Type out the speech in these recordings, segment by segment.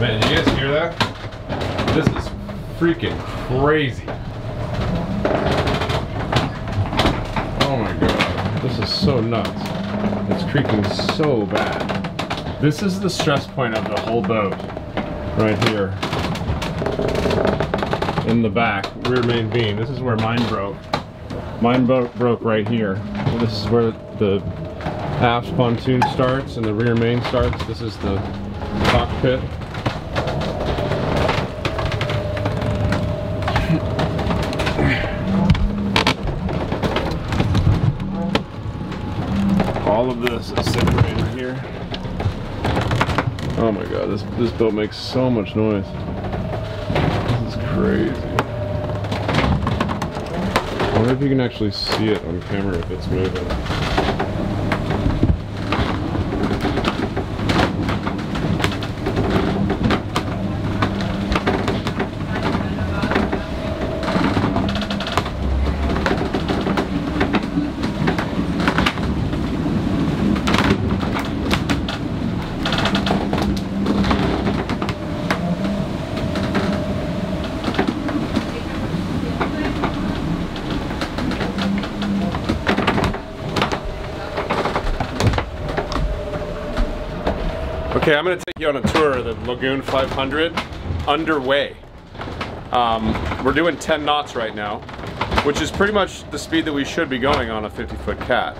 Man, did you guys hear that? This is freaking crazy. Oh my god, this is so nuts. It's creaking so bad. This is the stress point of the whole boat, right here. In the back, rear main beam. This is where mine broke. Mine broke right here. This is where the aft pontoon starts and the rear main starts. This is the cockpit. All of this is sitting right here. Oh my god, this boat makes so much noise. This is crazy. I wonder if you can actually see it on camera if it's moving. Okay, I'm going to take you on a tour of the Lagoon 500 underway. We're doing 10 knots right now, which is pretty much the speed that we should be going on a 50-foot cat.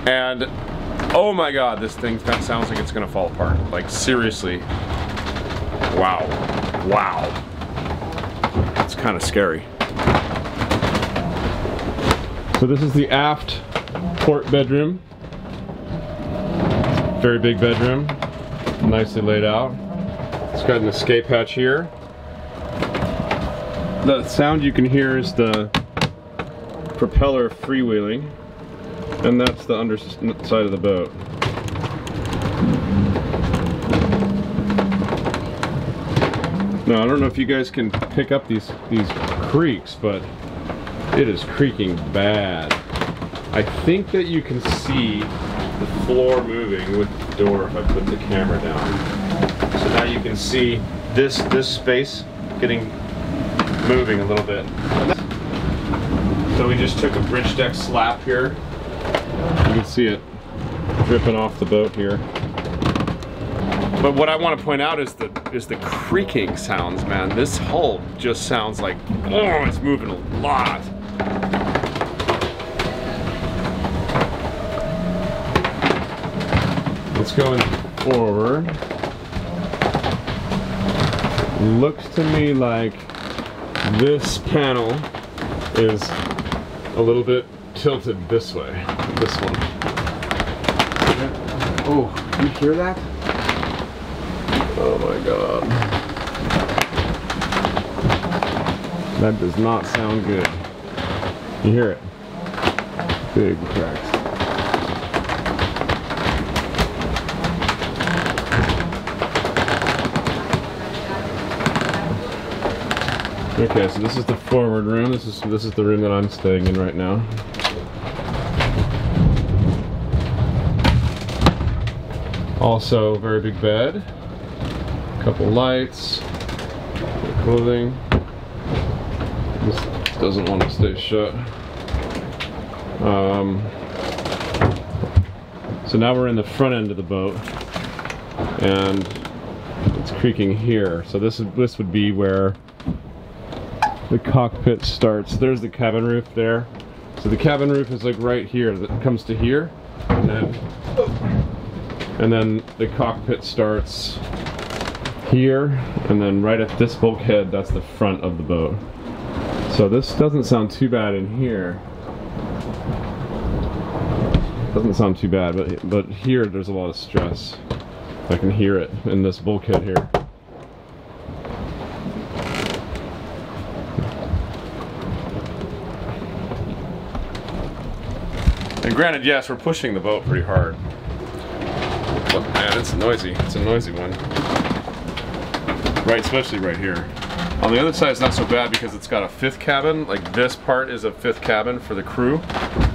And oh my god, this thing sounds like it's going to fall apart. Like seriously. Wow. Wow. It's kind of scary. So this is the Aft Port Bedroom. Very big bedroom. Nicely laid out. It's got an escape hatch here. The sound you can hear is the propeller freewheeling, and that's the underside of the boat. Now I don't know if you guys can pick up these creaks, but it is creaking bad. I think that you can see the floor moving with the door if I put the camera down. So now you can see this space moving a little bit. So we just took a bridge deck slap here. You can see it dripping off the boat here. But what I want to point out is the creaking sounds, man. This hull just sounds like, oh, it's moving a lot. It's going forward. Looks to me like this panel is a little bit tilted this way. This one. Oh, you hear that? Oh my god. That does not sound good. You hear it? Big cracks. Okay, so this is the forward room. This is the room that I'm staying in right now. Also, very big bed. Couple lights. Clothing. This doesn't want to stay shut. So now we're in the front end of the boat, and it's creaking here. So this would be where the cockpit starts. There's the cabin roof there. So the cabin roof is like right here. That comes to here, and then the cockpit starts here, and then right at this bulkhead, that's the front of the boat. So this doesn't sound too bad in here. Doesn't sound too bad, but here there's a lot of stress. I can hear it in this bulkhead here. And granted, yes, we're pushing the boat pretty hard. But man, it's noisy. It's a noisy one. Right, especially right here. On the other side, it's not so bad because it's got a fifth cabin. Like this part is a fifth cabin for the crew.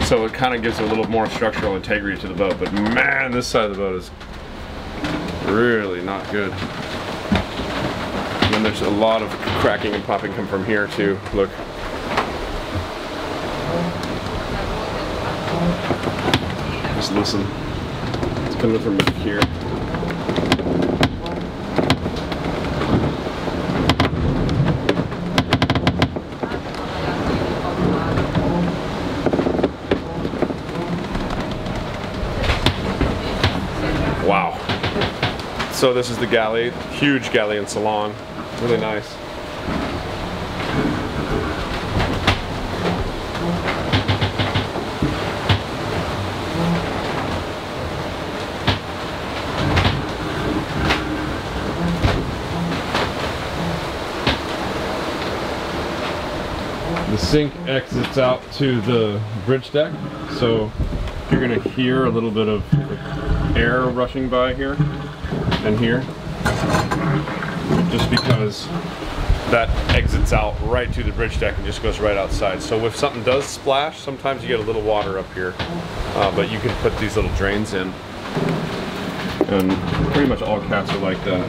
So it kind of gives a little more structural integrity to the boat. But man, this side of the boat is really not good. then there's a lot of cracking and popping come from here too. Look. Just listen. It's coming from back here. Wow. So this is the galley, huge galley and salon, really nice. The sink exits out to the bridge deck, so you're gonna hear a little bit of air rushing by here and here, just because that exits out right to the bridge deck and just goes right outside. So if something does splash, sometimes you get a little water up here, but you can put these little drains in, and pretty much all cats are like that.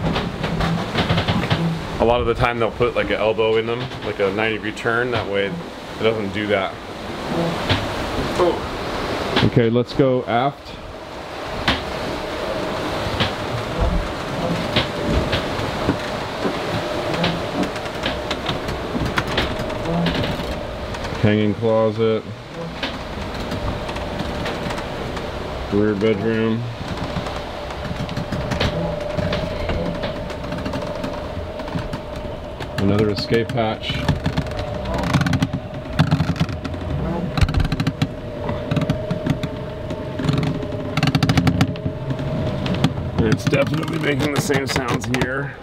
A lot of the time they'll put like an elbow in them, like a 90-degree turn, that way it doesn't do that. Oh. Okay, let's go aft. Hanging closet, rear bedroom, another escape hatch, and it's definitely making the same sounds here,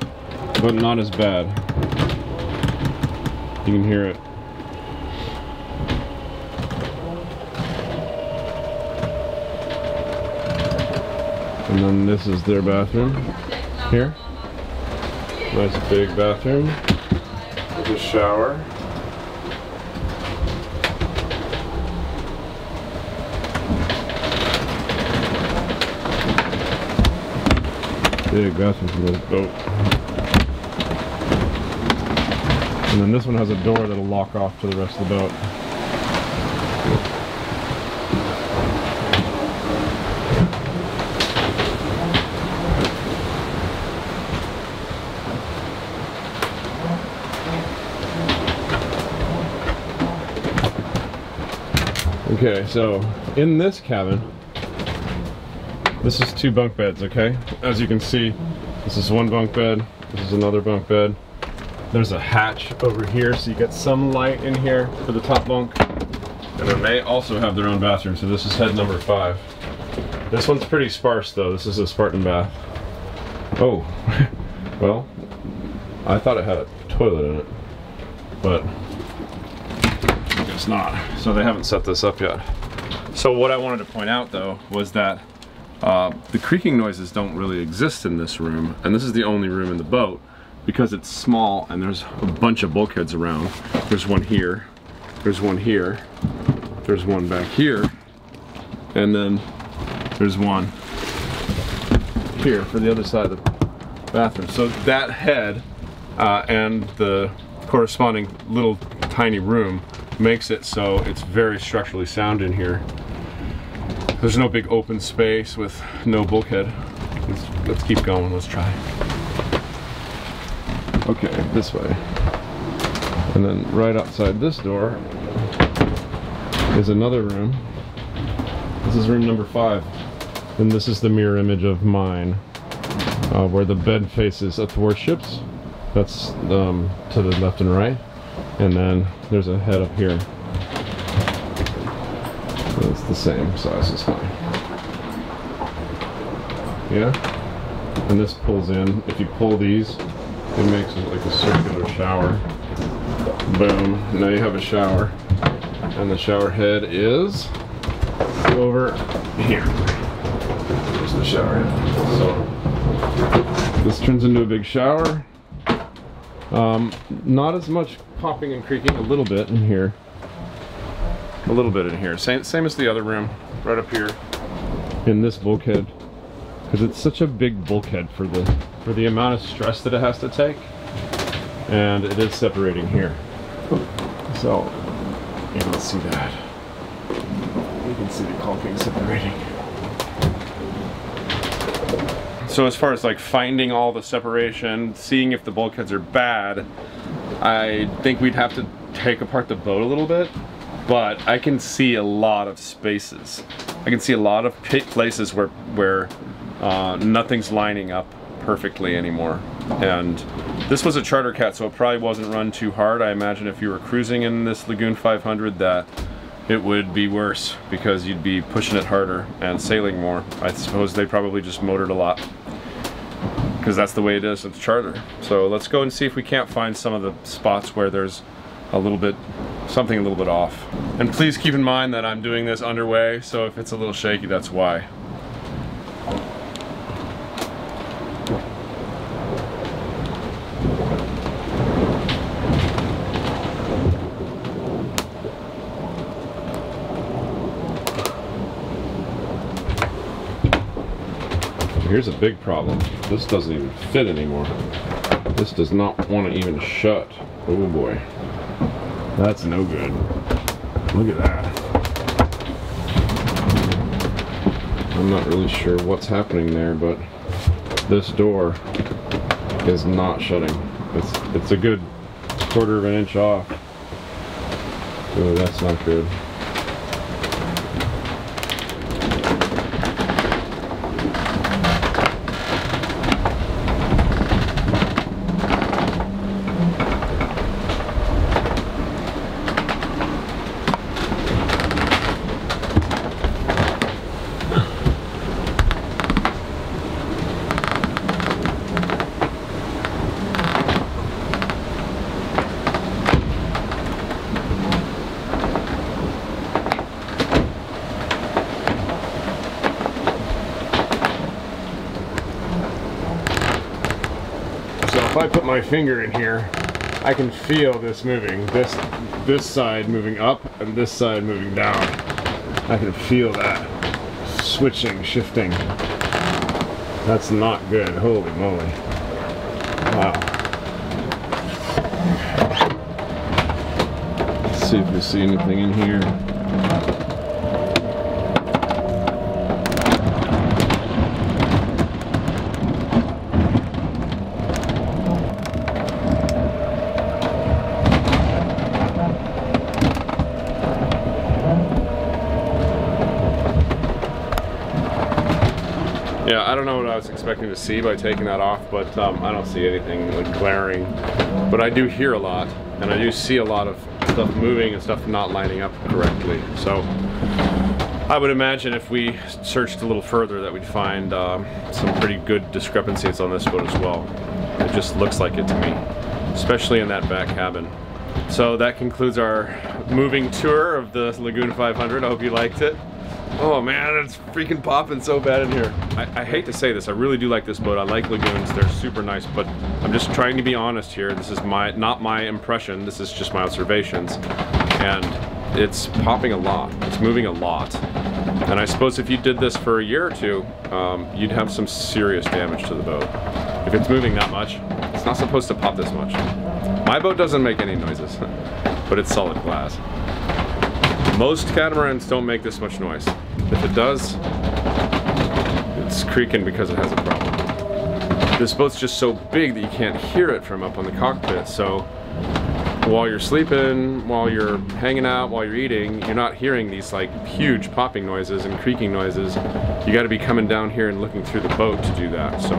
but not as bad. You can hear it. And then this is their bathroom here. Nice big bathroom with a shower. Big bathroom for this boat. And then this one has a door that'll lock off to the rest of the boat. Okay, so in this cabin, this is 2 bunk beds, okay? As you can see, this is 1 bunk bed, this is another bunk bed. There's a hatch over here, so you get some light in here for the top bunk. And then they also have their own bathroom, so this is head number 5. This one's pretty sparse though, this is a Spartan Bath. Oh, well, I thought it had a toilet in it, but it's not. So they haven't set this up yet. So what I wanted to point out though was that the creaking noises don't really exist in this room, and this is the only room in the boat because it's small and there's a bunch of bulkheads around. There's one here, there's one here, there's one back here, and then there's one here for the other side of the bathroom. So that head and the corresponding little tiny room makes it so it's very structurally sound in here. There's no big open space with no bulkhead. Let's keep going, let's try. Okay, this way. And then right outside this door is another room. This is room number 5. And this is the mirror image of mine, where the bed faces athwartships. That's to the left and right. And then there's a head up here. It's the same size as mine. Yeah? And this pulls in. If you pull these, it makes it like a circular shower. Boom. Now you have a shower. And the shower head is over here. There's the shower head. So this turns into a big shower. Not as much popping and creaking, a little bit in here. A little bit in here. Same as the other room, right up here. In this bulkhead. Because it's such a big bulkhead for the amount of stress that it has to take. and it is separating here. So you can see that. You can see the caulking separating. So as far as like finding all the separation, seeing if the bulkheads are bad, I think we'd have to take apart the boat a little bit, but I can see a lot of spaces. I can see a lot of places where nothing's lining up perfectly anymore. And this was a charter cat, so it probably wasn't run too hard. I imagine if you were cruising in this Lagoon 500 that it would be worse because you'd be pushing it harder and sailing more. I suppose they probably just motored a lot because that's the way it is. It's charter. So let's go and see if we can't find some of the spots where there's a little bit, something a little bit off. And please keep in mind that I'm doing this underway, so if it's a little shaky, that's why. Here's a big problem. This doesn't even fit anymore. This does not want to even shut. Oh boy. That's no good. Look at that. I'm not really sure what's happening there, but this door is not shutting. It's a good 1/4 of an inch off. Oh, that's not good. If I put my finger in here, I can feel this moving. This side moving up and this side moving down. I can feel that switching, shifting. That's not good. Holy moly. Wow. Let's see if we see anything in here. Yeah, I don't know what I was expecting to see by taking that off, but I don't see anything like glaring. But I do hear a lot, and I do see a lot of stuff moving and stuff not lining up correctly. So I would imagine if we searched a little further that we'd find some pretty good discrepancies on this boat as well. It just looks like it to me, especially in that back cabin. So that concludes our moving tour of the Lagoon 500. I hope you liked it. Oh man, it's freaking popping so bad in here. I hate to say this, I really do like this boat. I like Lagoons, they're super nice, but I'm just trying to be honest here. This is not my impression, this is just my observations. And it's popping a lot, it's moving a lot. And I suppose if you did this for a year or two, you'd have some serious damage to the boat. If it's moving that much, it's not supposed to pop this much. My boat doesn't make any noises, but it's solid glass. Most catamarans don't make this much noise. If it does, it's creaking because it has a problem. This boat's just so big that you can't hear it from up on the cockpit, so while you're sleeping, while you're hanging out, while you're eating, you're not hearing these like huge popping noises and creaking noises. You gotta be coming down here and looking through the boat to do that. So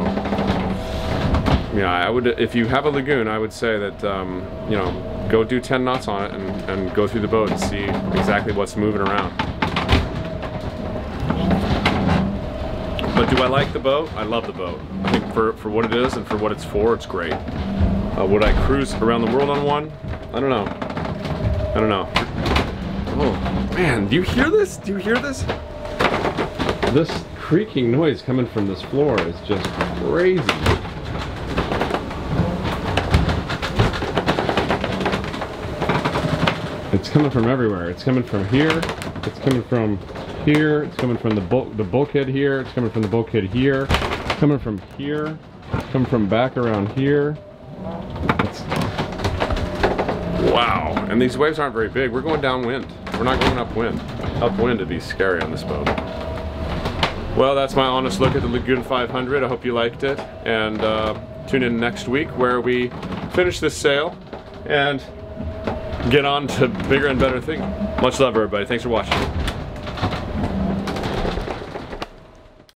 yeah, I would, if you have a Lagoon, I would say that, you know, go do 10 knots on it and go through the boat and see exactly what's moving around. But do I like the boat? I love the boat. I think for what it is and for what it's for, it's great. Would I cruise around the world on one? I don't know. I don't know. Oh man, do you hear this? Do you hear this? This creaking noise coming from this floor is just crazy. It's coming from everywhere. It's coming from here. It's coming from here. It's coming from the bulkhead here. It's coming from the bulkhead here. It's coming from here. It's coming from back around here. Wow, and these waves aren't very big. We're going downwind. We're not going upwind. Upwind would be scary on this boat. Well, that's my honest look at the Lagoon 500. I hope you liked it, and tune in next week where we finish this sail and get on to bigger and better things. Much love, everybody. Thanks for watching.